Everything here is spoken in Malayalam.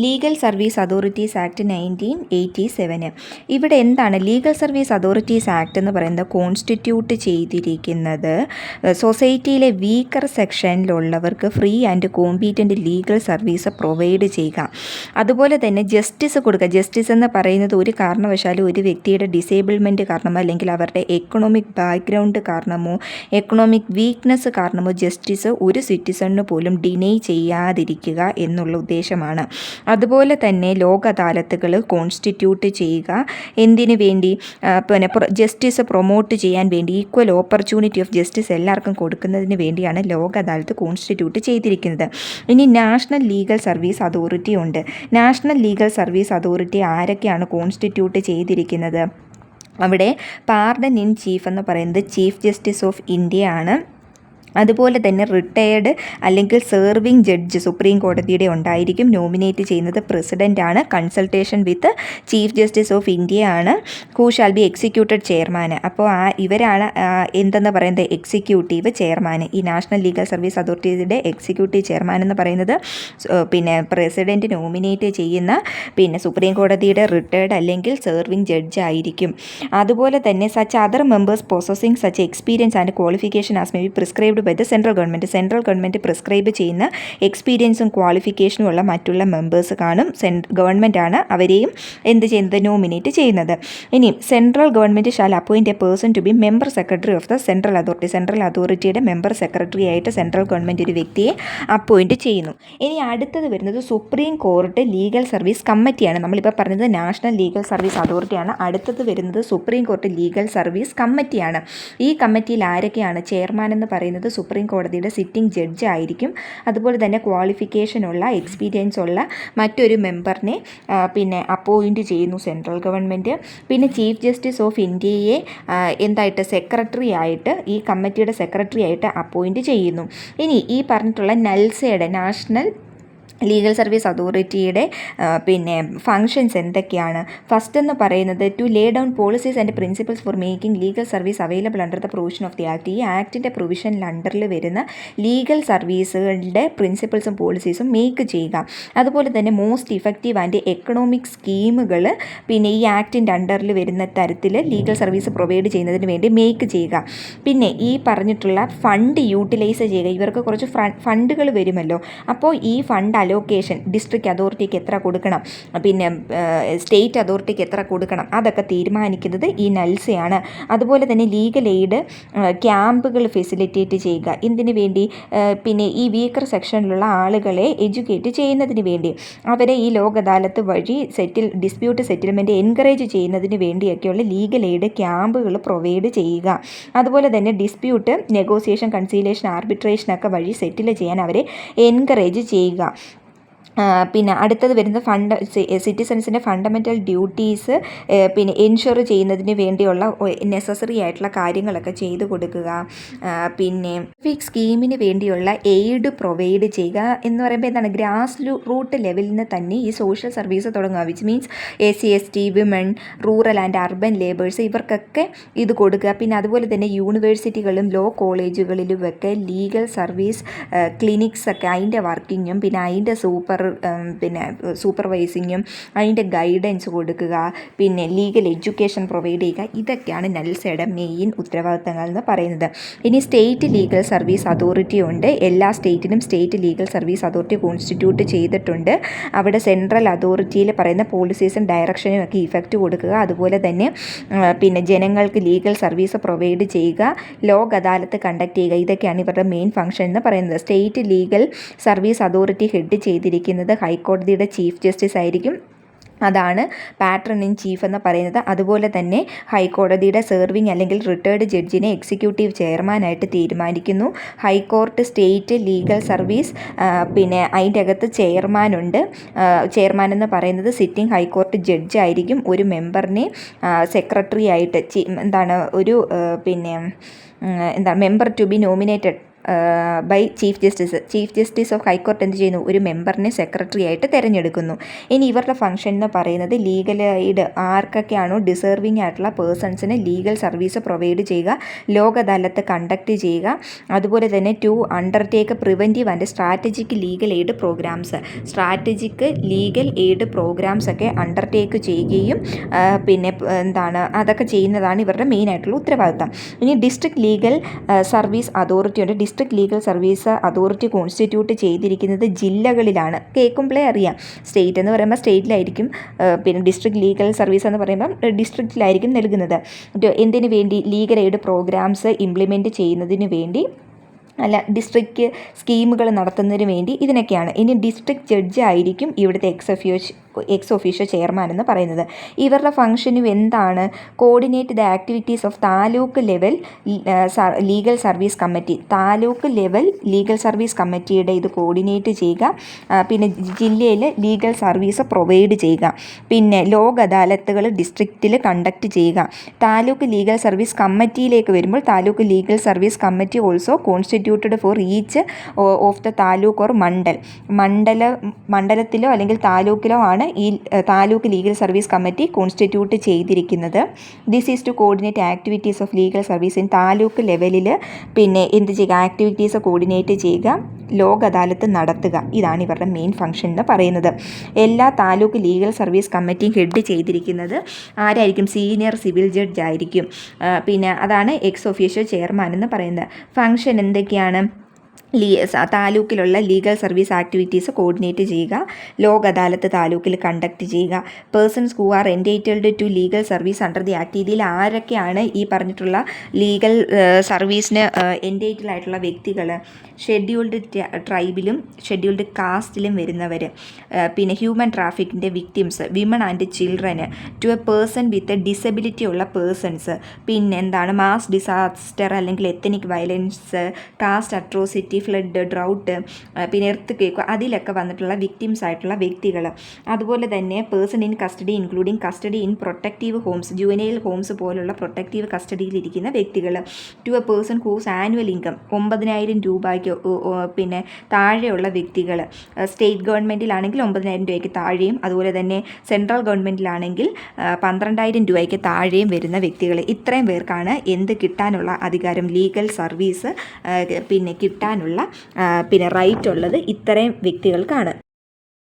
Legal service authorities act 1987. ഇവിടെ എന്താണ് ലീഗൽ സർവീസ് അതോറിറ്റീസ് ആക്ട് എന്ന് പറയുന്നത്? കോൺസ്റ്റിറ്റ്യൂട്ട് ചെയ്തിരിക്കുന്നത് സൊസൈറ്റിയിലെ വീക്കർ സെക്ഷനിലുള്ളവർക്ക് free and competent legal service provide ചെയ്യുക. അതുപോലെ തന്നെ ജസ്റ്റിസ് കൊടുക്കുക. ജസ്റ്റിസ് എന്ന് പറയുന്നത് ഒരു കാരണവശാലും ഒരു വ്യക്തിയുടെ ഡിസേബിൾമെൻറ്റ് കാരണമോ അല്ലെങ്കിൽ അവരുടെ എക്കണോമിക് ബാക്ക്ഗ്രൗണ്ട് കാരണമോ എക്കണോമിക് വീക്ക്നെസ് കാരണമോ ജസ്റ്റിസ് ഒരു സിറ്റിസണിന് പോലും ഡിനൈ ചെയ്യാതിരിക്കുക എന്നുള്ള ഉദ്ദേശമാണ്. അതുപോലെ തന്നെ ലോക അദാലത്തുകൾ കോൺസ്റ്റിറ്റ്യൂട്ട് ചെയ്യുക. എന്തിനു വേണ്ടി? പിന്നെ ജസ്റ്റിസ് പ്രൊമോട്ട് ചെയ്യാൻ വേണ്ടി, ഈക്വൽ ഓപ്പർച്യൂണിറ്റി ഓഫ് ജസ്റ്റിസ് എല്ലാവർക്കും കൊടുക്കുന്നതിന് വേണ്ടിയാണ് ലോക അദാലത്ത് കോൺസ്റ്റിറ്റ്യൂട്ട് ചെയ്തിരിക്കുന്നത്. ഇനി നാഷണൽ ലീഗൽ സർവീസ് അതോറിറ്റി ഉണ്ട്. നാഷണൽ ലീഗൽ സർവീസ് അതോറിറ്റി ആരൊക്കെയാണ് കോൺസ്റ്റിറ്റ്യൂട്ട് ചെയ്തിരിക്കുന്നത്? അവിടെ പാർഡൻ ഇൻ ചീഫ് എന്ന് പറയുന്നത് ചീഫ് ജസ്റ്റിസ് ഓഫ് ഇന്ത്യ ആണ്. അതുപോലെ തന്നെ റിട്ടയേർഡ് അല്ലെങ്കിൽ സെർവിങ് ജഡ്ജ് സുപ്രീം കോടതിയുടെ ഉണ്ടായിരിക്കും. നോമിനേറ്റ് ചെയ്യുന്നത് പ്രസിഡൻ്റാണ്. Consultation with chief justice of India ആണ്. Who shall be executed chairman. അപ്പോൾ ഇവരാണ് എന്തെന്ന് പറയുന്നത്? Executive chairman. ഈ നാഷണൽ ലീഗൽ സർവീസ് അതോറിറ്റിയുടെ എക്സിക്യൂട്ടീവ് ചെയർമാൻ എന്ന് പറയുന്നത് പിന്നെ പ്രസിഡൻറ്റ് നോമിനേറ്റ് ചെയ്യുന്ന സുപ്രീം കോടതിയുടെ റിട്ടയേർഡ് അല്ലെങ്കിൽ സെർവിങ് ജഡ്ജ് ആയിരിക്കും. അതുപോലെ തന്നെ such other members possessing such experience and qualification as may be prescribed by the central government prescribe ചെയ്യുന്ന എക്സ്പീരിയൻസും ക്വാളിഫിക്കേഷനും ഉള്ള മറ്റുള്ള മെമ്പേഴ്സ് കാണും. ഗവൺമെൻറ്റാണ് അവരെയും എന്ത് ചെയ്യുന്നത്? നോമിനേറ്റ് ചെയ്യുന്നത്. ഇനി central government shall appoint a person to be member secretary of the central authority. Central അതോറിറ്റിയുടെ മെമ്പർ സെക്രട്ടറി ആയിട്ട് സെൻട്രൽ ഗവൺമെൻറ് ഒരു വ്യക്തിയെ അപ്പോയിൻറ്റ് ചെയ്യുന്നു. ഇനി അടുത്തത് വരുന്നത് സുപ്രീം കോർട്ട് ലീഗൽ സർവീസ് കമ്മിറ്റിയാണ്. നമ്മളിപ്പോൾ പറഞ്ഞത് നാഷണൽ ലീഗൽ സർവീസ് അതോറിറ്റിയാണ്. അടുത്തത് വരുന്നത് സുപ്രീം കോർട്ട് ലീഗൽ സർവീസ് കമ്മിറ്റിയാണ്. ഈ കമ്മിറ്റിയിൽ ആരൊക്കെയാണ്? ചെയർമാൻ എന്ന് പറയുന്നത് സുപ്രീം കോടതിയുടെ സിറ്റിംഗ് ജഡ്ജ് ആയിരിക്കും. അതുപോലെ തന്നെ ക്വാളിഫിക്കേഷനുള്ള എക്സ്പീരിയൻസ് ഉള്ള മറ്റൊരു മെമ്പറിനെ അപ്പോയിൻറ്റ് ചെയ്യുന്നു സെൻട്രൽ ഗവൺമെൻറ്. പിന്നെ ചീഫ് ജസ്റ്റിസ് ഓഫ് ഇന്ത്യയെ എന്തായിട്ട് സെക്രട്ടറി ആയിട്ട് ഈ കമ്മിറ്റിയുടെ സെക്രട്ടറി ആയിട്ട് അപ്പോയിൻറ്റ് ചെയ്യുന്നു. ഇനി ഈ പറഞ്ഞിട്ടുള്ള നൽസയുടെ നാഷണൽ ലീഗൽ സർവീസ് അതോറിറ്റിയുടെ ഫങ്ഷൻസ് എന്തൊക്കെയാണ്? ഫസ്റ്റ് എന്ന് പറയുന്നത് to lay down policies and principles for making legal service available under the provision of the act. ഈ ആക്ടിൻ്റെ പ്രൊവിഷനിൽ അണ്ടറിൽ വരുന്ന ലീഗൽ സർവീസുകളുടെ പ്രിൻസിപ്പിൾസും പോളിസീസും മേക്ക് ചെയ്യുക. അതുപോലെ തന്നെ മോസ്റ്റ് ഇഫക്റ്റീവ് ആൻഡ് എക്കണോമിക് സ്കീമുകൾ ഈ ആക്ടിൻ്റെ അണ്ടറിൽ വരുന്ന തരത്തിൽ ലീഗൽ സർവീസ് പ്രൊവൈഡ് ചെയ്യുന്നതിന് വേണ്ടി മേക്ക് ചെയ്യുക. പിന്നെ ഈ പറഞ്ഞിട്ടുള്ള ഫണ്ട് യൂട്ടിലൈസ് ചെയ്യുക. ഇവർക്ക് കുറച്ച് ഫണ്ടുകൾ വരുമല്ലോ. അപ്പോൾ ഈ ഫണ്ട് അലോക്കേഷൻ ഡിസ്ട്രിക്ട് അതോറിറ്റിക്ക് എത്ര കൊടുക്കണം, സ്റ്റേറ്റ് അതോറിറ്റിക്ക് എത്ര കൊടുക്കണം, അതൊക്കെ തീരുമാനിക്കുന്നത് ഈ നൽസയാണ്. അതുപോലെ തന്നെ ലീഗൽ എയ്ഡ് ക്യാമ്പുകൾ ഫെസിലിറ്റേറ്റ് ചെയ്യുക. എന്തിനു വേണ്ടി? ഈ വീക്കർ സെക്ഷനിലുള്ള ആളുകളെ എഡ്യൂക്കേറ്റ് ചെയ്യുന്നതിന് വേണ്ടി, അവരെ ഈ ലോക അദാലത്ത് വഴി ഡിസ്പ്യൂട്ട് സെറ്റിൽമെൻറ്റ് എൻകറേജ് ചെയ്യുന്നതിന് വേണ്ടിയൊക്കെയുള്ള ലീഗൽ എയ്ഡ് ക്യാമ്പുകൾ പ്രൊവൈഡ് ചെയ്യുക. അതുപോലെ തന്നെ ഡിസ്പ്യൂട്ട് നെഗോസിയേഷൻ, കൺസീലേഷൻ, ആർബിട്രേഷനൊക്കെ വഴി സെറ്റിൽ ചെയ്യാൻ അവരെ എൻകറേജ് ചെയ്യുക. അടുത്തത് വരുന്നത് സിറ്റിസൺസിൻ്റെ ഫണ്ടമെൻ്റൽ ഡ്യൂട്ടീസ് എൻഷുർ ചെയ്യുന്നതിന് വേണ്ടിയുള്ള നെസസറി ആയിട്ടുള്ള കാര്യങ്ങളൊക്കെ ചെയ്തു കൊടുക്കുക. ഫിക്സ് സ്കീമിന് വേണ്ടിയുള്ള എയ്ഡ് പ്രൊവൈഡ് ചെയ്യുക. എന്ന് പറയുമ്പോൾ എന്താണ്? ഗ്രാസ് റൂട്ട് ലെവലിൽ നിന്ന് തന്നെ ഈ സോഷ്യൽ സർവീസ് തുടങ്ങുക. Which means SC/ST, women, rural and urban labours ഇവർക്കൊക്കെ ഇത് കൊടുക്കുക. അതുപോലെ തന്നെ യൂണിവേഴ്സിറ്റികളിലും ലോ കോളേജുകളിലുമൊക്കെ ലീഗൽ സർവീസ് ക്ലിനിക്സ് ഒക്കെ അതിൻ്റെ വർക്കിങ്ങും അതിൻ്റെ സൂപ്പർവൈസിങ്ങും അതിൻ്റെ ഗൈഡൻസ് കൊടുക്കുക. ലീഗൽ എഡ്യൂക്കേഷൻ പ്രൊവൈഡ് ചെയ്യുക. ഇതൊക്കെയാണ് നൽസയുടെ മെയിൻ ഉത്തരവാദിത്തങ്ങൾ എന്ന് പറയുന്നത്. ഇനി സ്റ്റേറ്റ് ലീഗൽ സർവീസ് അതോറിറ്റി ഉണ്ട്. എല്ലാ സ്റ്റേറ്റിനും state legal service authority constitute ചെയ്തിട്ടുണ്ട്. അവിടെ സെൻട്രൽ അതോറിറ്റിയിൽ പറയുന്ന പോളിസീസും ഡയറക്ഷനും ഒക്കെ ഇഫക്റ്റ് കൊടുക്കുക. അതുപോലെ തന്നെ ജനങ്ങൾക്ക് ലീഗൽ സർവീസ് പ്രൊവൈഡ് ചെയ്യുക, ലോക അദാലത്ത് കണ്ടക്ട് ചെയ്യുക. ഇതൊക്കെയാണ് ഇവരുടെ മെയിൻ ഫംഗ്ഷൻ എന്ന് പറയുന്നത്. State legal service authority head ചെയ്തിരിക്കുന്നത് ഹൈക്കോടതിയുടെ ചീഫ് ജസ്റ്റിസ് ആയിരിക്കും. അതാണ് പാട്രൺ ഇൻ ചീഫ് എന്ന് പറയുന്നത്. അതുപോലെ തന്നെ ഹൈക്കോടതിയുടെ സെർവിങ് അല്ലെങ്കിൽ റിട്ടയേർഡ് ജഡ്ജിനെ എക്സിക്യൂട്ടീവ് ചെയർമാനായിട്ട് തീരുമാനിക്കുന്നു. ഹൈക്കോർട്ട് സ്റ്റേറ്റ് ലീഗൽ സർവീസ് അതിൻ്റെ അകത്ത് ചെയർമാനുണ്ട്. ചെയർമാൻ എന്ന് പറയുന്നത് സിറ്റിംഗ് ഹൈക്കോർട്ട് ജഡ്ജ് ആയിരിക്കും. ഒരു മെമ്പറിനെ സെക്രട്ടറി ആയിട്ട് ഒരു member to be nominated by chief justice of high court എന്ത് ചെയ്യുന്നു, ഒരു മെമ്പറിനെ സെക്രട്ടറി ആയിട്ട് തിരഞ്ഞെടുക്കുന്നു. ഇനി ഇവരുടെ ഫംഗ്ഷൻ എന്ന് പറയുന്നത് ലീഗൽ എയ്ഡ് ആർക്കൊക്കെയാണോ ഡിസേർവിംഗ് ആയിട്ടുള്ള പേഴ്സൺസിന് ലീഗൽ സർവീസ് പ്രൊവൈഡ് ചെയ്യുക, ലോക് അദാലത്ത് കണ്ടക്ട് ചെയ്യുക, അതുപോലെ തന്നെ to undertake preventive and strategic legal aid programmes, strategic legal aid programmes ഒക്കെ അണ്ടർടേക്ക് ചെയ്യുകയും പിന്നെ എന്താണ് അതൊക്കെ ചെയ്യുന്നതാണ് ഇവരുടെ മെയിനായിട്ടുള്ള ഉത്തരവാദിത്തം. ഇനി ഡിസ്ട്രിക്ട് ലീഗൽ സർവീസ് അതോറിറ്റി ഉണ്ട്. District legal service authority constitute ചെയ്തിരിക്കുന്നത് ജില്ലകളിലാണ്. കേൾക്കുമ്പോഴേ അറിയാം, സ്റ്റേറ്റ് എന്ന് പറയുമ്പോൾ സ്റ്റേറ്റിലായിരിക്കും, പിന്നെ ഡിസ്ട്രിക്ട് ലീഗൽ സർവീസ് എന്ന് പറയുമ്പം ഡിസ്ട്രിക്റ്റിലായിരിക്കും നൽകുന്നത്. എന്തിനു വേണ്ടി, ലീഗൽ എയ്ഡ് പ്രോഗ്രാംസ് ഇംപ്ലിമെൻറ്റ് ചെയ്യുന്നതിന് വേണ്ടി, അല്ല ഡിസ്ട്രിക്റ്റ് സ്കീമുകൾ നടത്തുന്നതിന് വേണ്ടി, ഇതിനൊക്കെയാണ്. ഇനി ഡിസ്ട്രിക്ട് ജഡ്ജ് ആയിരിക്കും ഇവിടുത്തെ എക്സ് ഒഫീഷ്യോ ചെയർമാൻ എന്ന് പറയുന്നത്. ഇവരുടെ ഫംഗ്ഷനും എന്താണ്, coordinate the activities of taluk level legal service committee. Taluk level legal service കമ്മിറ്റിയുടെ ഇത് കോർഡിനേറ്റ് ചെയ്യുക, പിന്നെ ജില്ലയിൽ ലീഗൽ സർവീസ് പ്രൊവൈഡ് ചെയ്യുക, പിന്നെ ലോക് അദാലത്തുകൾ ഡിസ്ട്രിക്റ്റിൽ കണ്ടക്ട് ചെയ്യുക. താലൂക്ക് ലീഗൽ സർവീസ് കമ്മിറ്റിയിലേക്ക് വരുമ്പോൾ taluk legal service committee also constituted for each of the taluk or മണ്ഡലത്തിലോ അല്ലെങ്കിൽ താലൂക്കിലോ ആണ് ഈ taluk legal service committee constitute ചെയ്തിരിക്കുന്നത്. This is to coordinate activities of legal service in taluk ലെവലിൽ, പിന്നെ എന്ത് ചെയ്യുക, ആക്ടിവിറ്റീസ് കോർഡിനേറ്റ് ചെയ്യുക, ലോക് അദാലത്ത് നടത്തുക. ഇതാണ് ഇവരുടെ മെയിൻ ഫംഗ്ഷൻ എന്ന് പറയുന്നത്. എല്ലാ താലൂക്ക് ലീഗൽ സർവീസ് കമ്മിറ്റിയും ഹെഡ് ചെയ്തിരിക്കുന്നത് ആരായിരിക്കും, സീനിയർ സിവിൽ ജഡ്ജ് ആയിരിക്കും. പിന്നെ അതാണ് എക്സ് ഒഫീഷ്യോ ചെയർമാൻ എന്ന് പറയുന്നത്. ഫംഗ്ഷൻ എന്തൊക്കെയാണ്, താലൂക്കിലുള്ള ലീഗൽ സർവീസ് ആക്ടിവിറ്റീസ് കോർഡിനേറ്റ് ചെയ്യുക, ലോക് അദാലത്ത് താലൂക്കിൽ കണ്ടക്ട് ചെയ്യുക, persons who are entitled to legal service under the act. ഇതിൽ ആരൊക്കെയാണ് ഈ പറഞ്ഞിട്ടുള്ള ലീഗൽ സർവീസിന് എൻറ്റൈറ്റിൽ ആയിട്ടുള്ള വ്യക്തികൾ, ഷെഡ്യൂൾഡ് ട്രൈബിലും ഷെഡ്യൂൾഡ് കാസ്റ്റിലും വരുന്നവർ, പിന്നെ ഹ്യൂമൻ ട്രാഫിക്കിൻ്റെ victims, women and children, to a person with disability ഉള്ള പേഴ്സൺസ്, പിന്നെ എന്താണ് മാസ് ഡിസാസ്റ്റർ അല്ലെങ്കിൽ ethnic violence, caste atrocity, flood, drought, പിന്നെ എർത്ത് കേക്ക്, അതിലൊക്കെ വന്നിട്ടുള്ള വിക്ടിംസ് ആയിട്ടുള്ള വ്യക്തികൾ. അതുപോലെ തന്നെ person in custody including custody in protective homes, juvenile homes പോലുള്ള പ്രൊട്ടക്റ്റീവ് കസ്റ്റഡിയിലിരിക്കുന്ന വ്യക്തികൾ. To a person whose annual income 9,000 രൂപയ്ക്ക് പിന്നെ താഴെയുള്ള വ്യക്തികൾ. സ്റ്റേറ്റ് ഗവൺമെൻറ്റിലാണെങ്കിൽ 9,000 രൂപയ്ക്ക് താഴെയും, അതുപോലെ തന്നെ സെൻട്രൽ ഗവൺമെൻറ്റിലാണെങ്കിൽ 12,000 രൂപയ്ക്ക് താഴെയും വരുന്ന വ്യക്തികൾ. ഇത്രയും പേർക്കാണ് എന്ത് കിട്ടാനുള്ള അധികാരം, ലീഗൽ സർവീസ് പിന്നെ കിട്ടാനുള്ള പിന്നെ റൈറ്റ് ഉള്ളത് ഇത്രയും വ്യക്തികൾക്കാണ്.